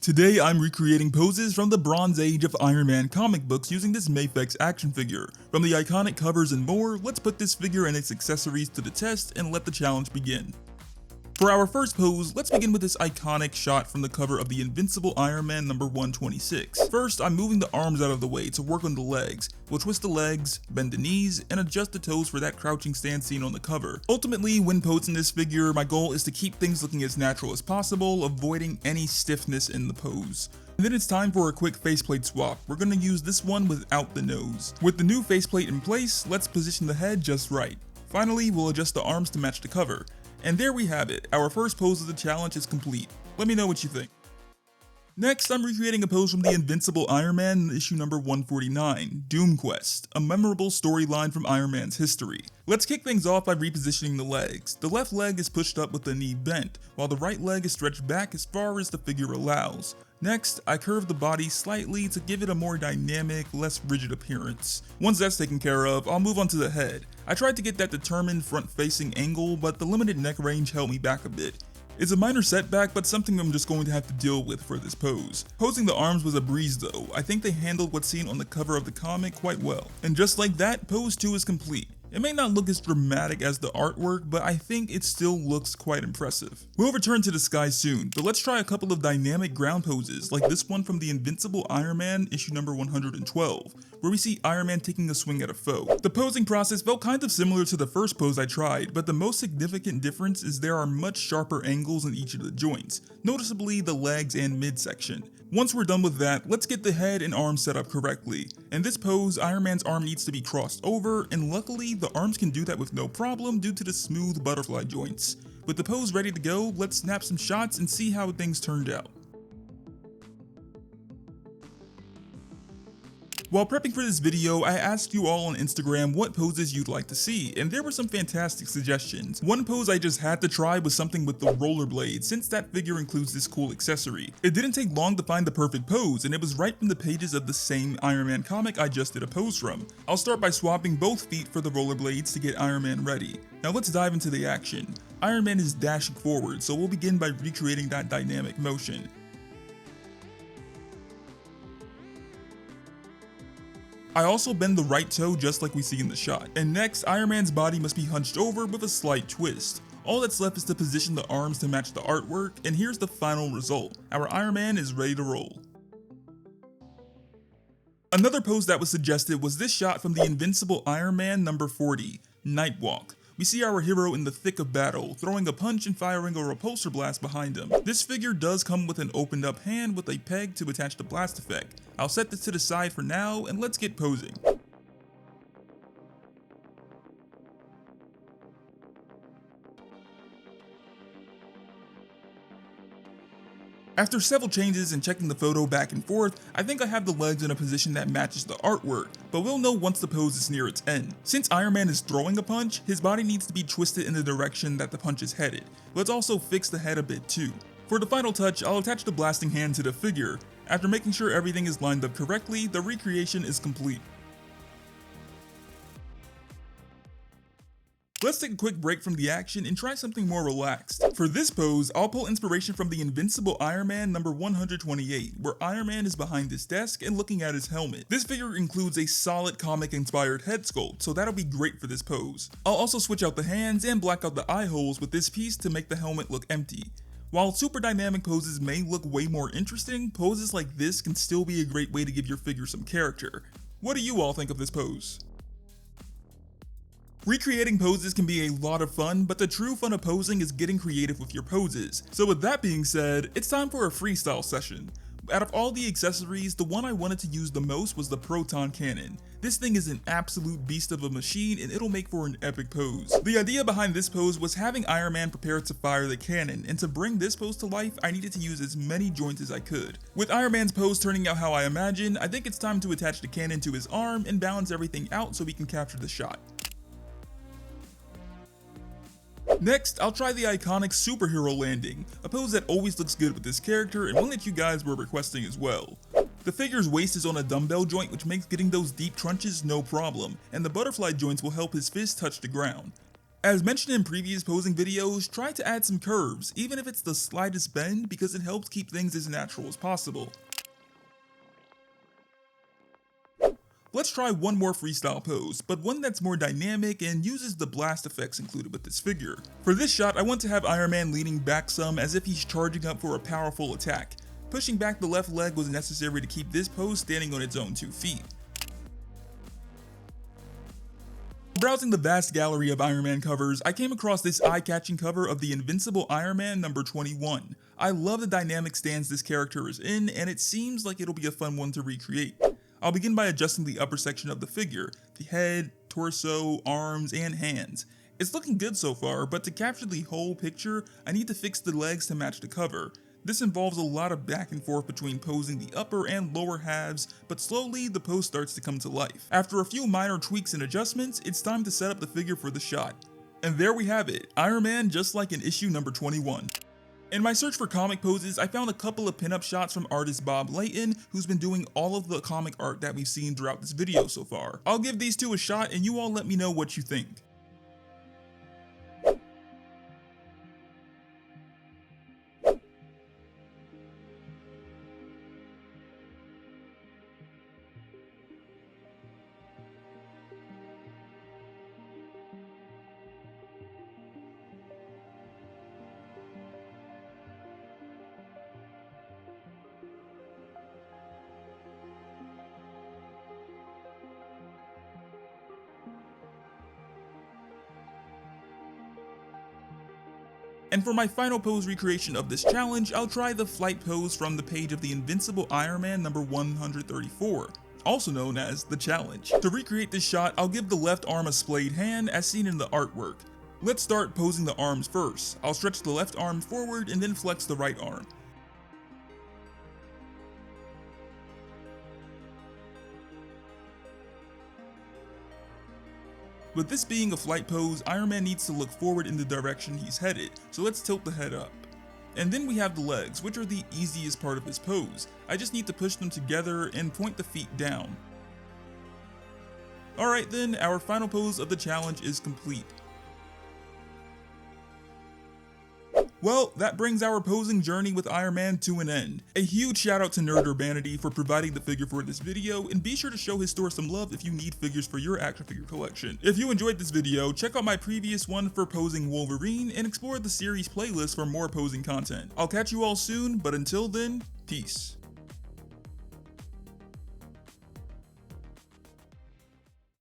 Today I'm recreating poses from the Bronze Age of Iron Man comic books using this mafex action figure. From the iconic covers and more, let's put this figure and its accessories to the test and let the challenge begin. For our first pose, let's begin with this iconic shot from the cover of the Invincible Iron Man number 126. First, I'm moving the arms out of the way to work on the legs. We'll twist the legs, bend the knees, and adjust the toes for that crouching stance seen on the cover. Ultimately, when posing this figure, my goal is to keep things looking as natural as possible, avoiding any stiffness in the pose. And then it's time for a quick faceplate swap. We're going to use this one without the nose. With the new faceplate in place, let's position the head just right. Finally, we'll adjust the arms to match the cover. And there we have it, our first pose of the challenge is complete. Let me know what you think. Next, I'm recreating a pose from the Invincible Iron Man issue number 149, Doom Quest, a memorable storyline from Iron Man's history. Let's kick things off by repositioning the legs. The left leg is pushed up with the knee bent, while the right leg is stretched back as far as the figure allows. Next, I curve the body slightly to give it a more dynamic, less rigid appearance. Once that's taken care of, I'll move on to the head. I tried to get that determined front-facing angle, but the limited neck range held me back a bit. It's a minor setback, but something I'm just going to have to deal with for this pose. Posing the arms was a breeze though. I think they handled what's seen on the cover of the comic quite well. And just like that, pose 2 is complete. It may not look as dramatic as the artwork, but I think it still looks quite impressive. We'll return to the sky soon, but let's try a couple of dynamic ground poses, like this one from the Invincible Iron Man issue number 112, where we see Iron Man taking a swing at a foe. The posing process felt kind of similar to the first pose I tried, but the most significant difference is there are much sharper angles in each of the joints, noticeably the legs and midsection. Once we're done with that, let's get the head and arms set up correctly. In this pose, Iron Man's arm needs to be crossed over, and luckily the arms can do that with no problem due to the smooth butterfly joints. With the pose ready to go, let's snap some shots and see how things turned out. While prepping for this video, I asked you all on Instagram what poses you'd like to see, and there were some fantastic suggestions. One pose I just had to try was something with the rollerblades, since that figure includes this cool accessory. It didn't take long to find the perfect pose, and it was right from the pages of the same Iron Man comic I just did a pose from. I'll start by swapping both feet for the rollerblades to get Iron Man ready. Now let's dive into the action. Iron Man is dashing forward, so we'll begin by recreating that dynamic motion. I also bend the right toe just like we see in the shot. And next, Iron Man's body must be hunched over with a slight twist. All that's left is to position the arms to match the artwork, and here's the final result. Our Iron Man is ready to roll. Another pose that was suggested was this shot from the Invincible Iron Man number 40, Nightwalk. We see our hero in the thick of battle, throwing a punch and firing a repulsor blast behind him. This figure does come with an opened up hand with a peg to attach the blast effect. I'll set this to the side for now, and let's get posing. After several changes and checking the photo back and forth, I think I have the legs in a position that matches the artwork, but we'll know once the pose is near its end. Since Iron Man is throwing a punch, his body needs to be twisted in the direction that the punch is headed. Let's also fix the head a bit too. For the final touch, I'll attach the blasting hand to the figure. After making sure everything is lined up correctly, the recreation is complete. Let's take a quick break from the action and try something more relaxed. For this pose, I'll pull inspiration from the Invincible Iron Man number 128, where Iron Man is behind his desk and looking at his helmet. This figure includes a solid comic-inspired head sculpt, so that'll be great for this pose. I'll also switch out the hands and black out the eye holes with this piece to make the helmet look empty. While super dynamic poses may look way more interesting, poses like this can still be a great way to give your figure some character. What do you all think of this pose? Recreating poses can be a lot of fun, but the true fun of posing is getting creative with your poses. So with that being said, it's time for a freestyle session. Out of all the accessories, the one I wanted to use the most was the proton cannon. This thing is an absolute beast of a machine, and it'll make for an epic pose. The idea behind this pose was having Iron Man prepared to fire the cannon, and to bring this pose to life, I needed to use as many joints as I could. With Iron Man's pose turning out how I imagined, I think it's time to attach the cannon to his arm and balance everything out so we can capture the shot. Next, I'll try the iconic superhero landing, a pose that always looks good with this character and one that you guys were requesting as well. The figure's waist is on a dumbbell joint, which makes getting those deep crunches no problem, and the butterfly joints will help his fist touch the ground. As mentioned in previous posing videos, try to add some curves, even if it's the slightest bend, because it helps keep things as natural as possible. Let's try one more freestyle pose, but one that's more dynamic and uses the blast effects included with this figure. For this shot, I want to have Iron Man leaning back some as if he's charging up for a powerful attack. Pushing back the left leg was necessary to keep this pose standing on its own 2 feet. Browsing the vast gallery of Iron Man covers, I came across this eye-catching cover of the Invincible Iron Man number 21. I love the dynamic stance this character is in, and it seems like it'll be a fun one to recreate. I'll begin by adjusting the upper section of the figure, the head, torso, arms, and hands. It's looking good so far, but to capture the whole picture, I need to fix the legs to match the cover. This involves a lot of back and forth between posing the upper and lower halves, but slowly the pose starts to come to life. After a few minor tweaks and adjustments, it's time to set up the figure for the shot. And there we have it, Iron Man just like in issue number 21. In my search for comic poses, I found a couple of pinup shots from artist Bob Layton, who's been doing all of the comic art that we've seen throughout this video so far. I'll give these two a shot and you all let me know what you think. And for my final pose recreation of this challenge, I'll try the flight pose from the page of the Invincible Iron Man number 134, also known as the challenge. To recreate this shot, I'll give the left arm a splayed hand as seen in the artwork. Let's start posing the arms first. I'll stretch the left arm forward and then flex the right arm. With this being a flight pose, Iron Man needs to look forward in the direction he's headed, so let's tilt the head up. And then we have the legs, which are the easiest part of this pose. I just need to push them together and point the feet down. Alright then, our final pose of the challenge is complete. Well, that brings our posing journey with Iron Man to an end. A huge shout out to Nerd Urbanity for providing the figure for this video, and be sure to show his store some love if you need figures for your action figure collection. If you enjoyed this video, check out my previous one for posing Wolverine and explore the series playlist for more posing content. I'll catch you all soon, but until then, peace.